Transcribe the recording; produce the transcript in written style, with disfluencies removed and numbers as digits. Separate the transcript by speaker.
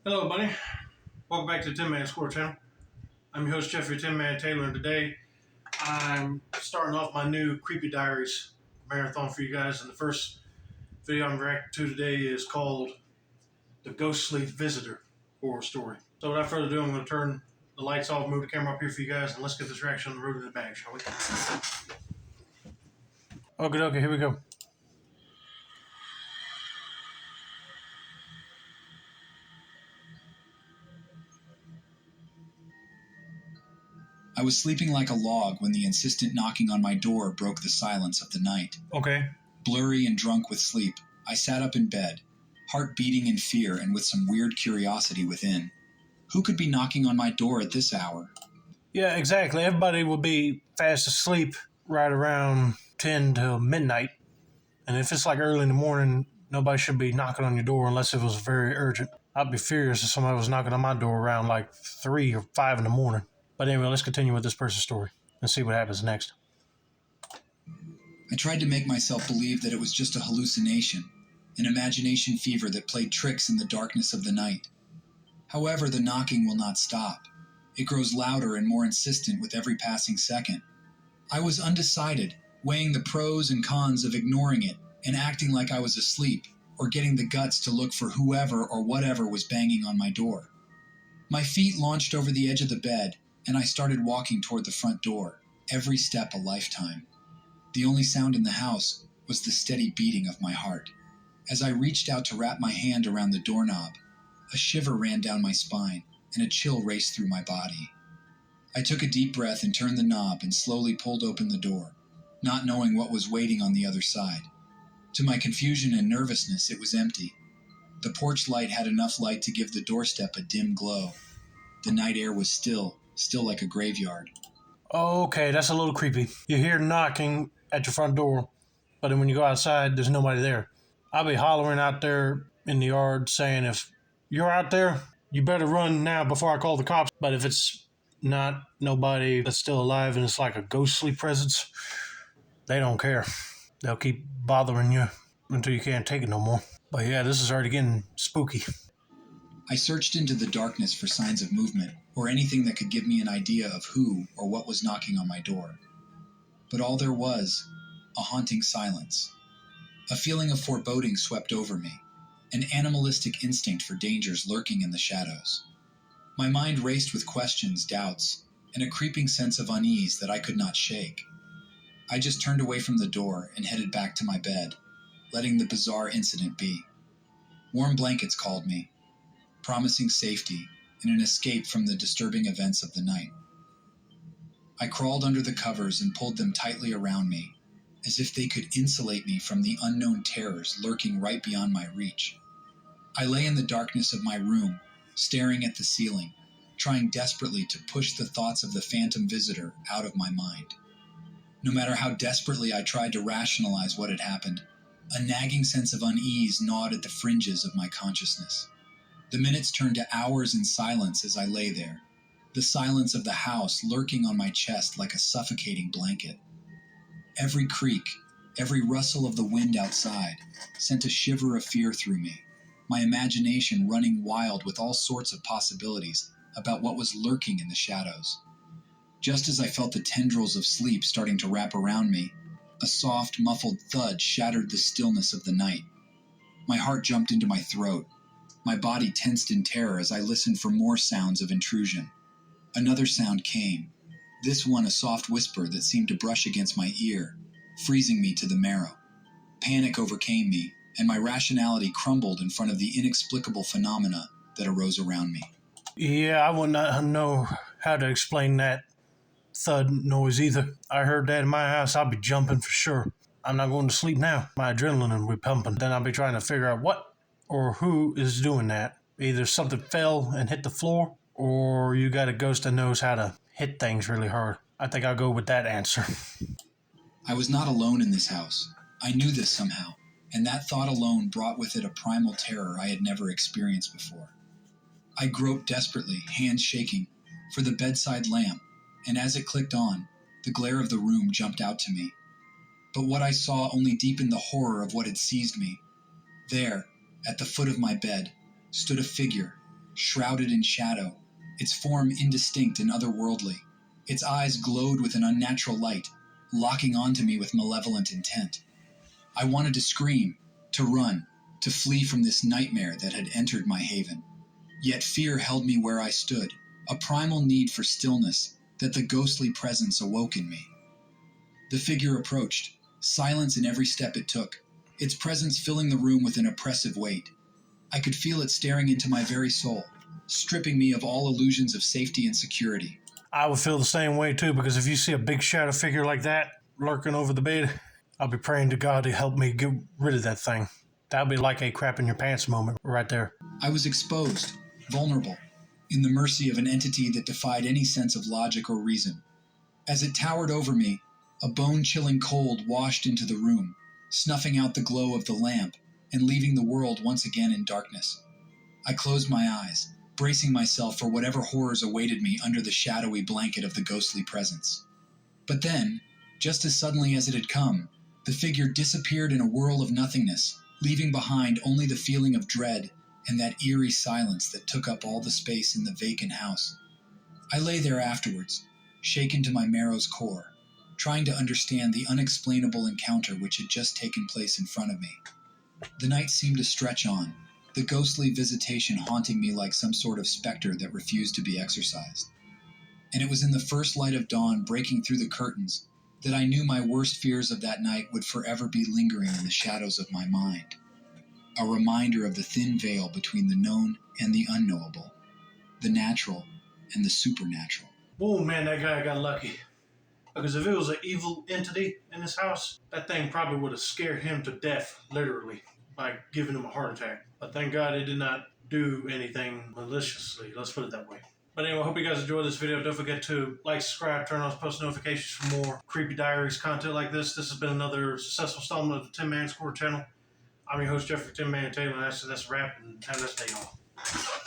Speaker 1: Hello, buddy. Welcome back to the Tin Man Score channel. I'm your host, Jeffrey Tin Man Taylor, and today I'm starting off my new Creepy Diaries marathon for you guys. And the first video I'm reacting to today is called The Ghostly Visitor Horror Story. So without further ado, I'm going to turn the lights off, move the camera up here for you guys, and let's get this reaction on the road to the bag, shall we? Okay, here we go.
Speaker 2: I was sleeping like a log when the insistent knocking on my door broke the silence of the night.
Speaker 1: Okay.
Speaker 2: Blurry and drunk with sleep, I sat up in bed, heart beating in fear and with some weird curiosity within. Who could be knocking on my door at this hour?
Speaker 1: Yeah, exactly. Everybody will be fast asleep right around 10 to midnight. And if it's like early in the morning, nobody should be knocking on your door unless it was very urgent. I'd be furious if somebody was knocking on my door around like 3 or 5 in the morning. But anyway, let's continue with this person's story and see what happens next.
Speaker 2: I tried to make myself believe that it was just a hallucination, an imagination fever that played tricks in the darkness of the night. However, the knocking will not stop. It grows louder and more insistent with every passing second. I was undecided, weighing the pros and cons of ignoring it and acting like I was asleep, or getting the guts to look for whoever or whatever was banging on my door. My feet launched over the edge of the bed, and I started walking toward the front door, every step a lifetime. The only sound in the house was the steady beating of my heart. As I reached out to wrap my hand around the doorknob, a shiver ran down my spine, and a chill raced through my body. I took a deep breath and turned the knob and slowly pulled open the door, not knowing what was waiting on the other side. To my confusion and nervousness, it was empty. The porch light had enough light to give the doorstep a dim glow. The night air was still like a graveyard.
Speaker 1: Okay, that's a little creepy. You hear knocking at your front door, but then when you go outside, there's nobody there. I'll be hollering out there in the yard saying, if you're out there, you better run now before I call the cops. But if it's not nobody that's still alive and it's like a ghostly presence, they don't care. They'll keep bothering you until you can't take it no more. But yeah, this is already getting spooky.
Speaker 2: I searched into the darkness for signs of movement, or anything that could give me an idea of who or what was knocking on my door. But all there was, a haunting silence. A feeling of foreboding swept over me, an animalistic instinct for dangers lurking in the shadows. My mind raced with questions, doubts, and a creeping sense of unease that I could not shake. I just turned away from the door and headed back to my bed, letting the bizarre incident be. Warm blankets called me, promising safety and an escape from the disturbing events of the night. I crawled under the covers and pulled them tightly around me, as if they could insulate me from the unknown terrors lurking right beyond my reach. I lay in the darkness of my room, staring at the ceiling, trying desperately to push the thoughts of the phantom visitor out of my mind. No matter how desperately I tried to rationalize what had happened, a nagging sense of unease gnawed at the fringes of my consciousness. The minutes turned to hours in silence as I lay there, the silence of the house lurking on my chest like a suffocating blanket. Every creak, every rustle of the wind outside sent a shiver of fear through me, my imagination running wild with all sorts of possibilities about what was lurking in the shadows. Just as I felt the tendrils of sleep starting to wrap around me, a soft, muffled thud shattered the stillness of the night. My heart jumped into my throat. My body tensed in terror as I listened for more sounds of intrusion. Another sound came, this one a soft whisper that seemed to brush against my ear, freezing me to the marrow. Panic overcame me, and my rationality crumbled in front of the inexplicable phenomena that arose around me.
Speaker 1: Yeah, I would not know how to explain that thud noise either. I heard that in my house, I'll be jumping for sure. I'm not going to sleep now. My adrenaline will be pumping. Then I'll be trying to figure out what or who is doing that. Either something fell and hit the floor, or you got a ghost that knows how to hit things really hard. I think I'll go with that answer.
Speaker 2: I was not alone in this house. I knew this somehow, and that thought alone brought with it a primal terror I had never experienced before. I groped desperately, hands shaking, for the bedside lamp, and as it clicked on, the glare of the room jumped out to me. But what I saw only deepened the horror of what had seized me. There, at the foot of my bed, stood a figure, shrouded in shadow, its form indistinct and otherworldly. Its eyes glowed with an unnatural light, locking onto me with malevolent intent. I wanted to scream, to run, to flee from this nightmare that had entered my haven. Yet fear held me where I stood, a primal need for stillness that the ghostly presence awoke in me. The figure approached, silence in every step it took, its presence filling the room with an oppressive weight. I could feel it staring into my very soul, stripping me of all illusions of safety and security.
Speaker 1: I would feel the same way too, because if you see a big shadow figure like that lurking over the bed, I'll be praying to God to help me get rid of that thing. That'll be like a crap in your pants moment right there.
Speaker 2: I was exposed, vulnerable, in the mercy of an entity that defied any sense of logic or reason. As it towered over me, a bone-chilling cold washed into the room, snuffing out the glow of the lamp and leaving the world once again in darkness. I closed my eyes, bracing myself for whatever horrors awaited me under the shadowy blanket of the ghostly presence. But then, just as suddenly as it had come, the figure disappeared in a whirl of nothingness, leaving behind only the feeling of dread and that eerie silence that took up all the space in the vacant house. I lay there afterwards, shaken to my marrow's core, trying to understand the unexplainable encounter which had just taken place in front of me. The night seemed to stretch on, the ghostly visitation haunting me like some sort of specter that refused to be exorcised. And it was in the first light of dawn breaking through the curtains that I knew my worst fears of that night would forever be lingering in the shadows of my mind. A reminder of the thin veil between the known and the unknowable, the natural and the supernatural.
Speaker 1: Oh man, that guy got lucky. Because if it was an evil entity in his house, that thing probably would have scared him to death, literally, by giving him a heart attack. But thank God it did not do anything maliciously. Let's put it that way. But anyway, I hope you guys enjoyed this video. Don't forget to like, subscribe, turn on post notifications for more Creepy Diaries content like this. This has been another successful installment of the Tin Man Score channel. I'm your host, Jeffrey Tin Man Taylor, and that's a wrap, and have a nice day, y'all.